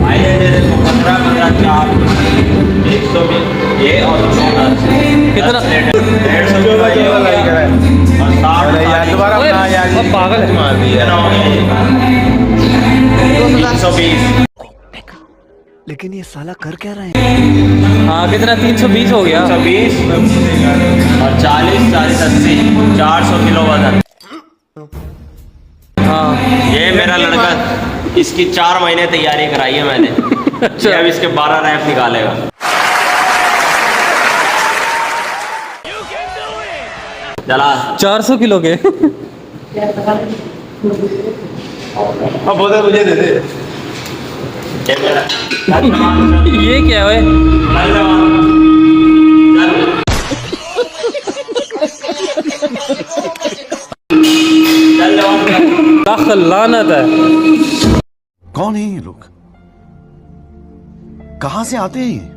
Mileage दे देखो 15 4 120 ये और 14 कितना? 150 किलो ये हो गया और 60 यार दोबारा ओए, बना यार, अब पागल है। मार दी कितना यार। हो गया 320 लेकिन ये साला कर क्या रहे हैं? हाँ कितना 320 हो गया। 120 और 40 40 80 400 किलो वजन। हाँ ये मेरा लड़का, इसकी 4 महीने तैयारी कराई है मैंने। अच्छा। ये अब इसके 12 रैप निकालेगा। चला 400 किलो के। अब बोतल मुझे दे दे। ये मेरा ये क्या है? चल जवान लानत है। कौन है ये लोग? कहां से आते हैं ये?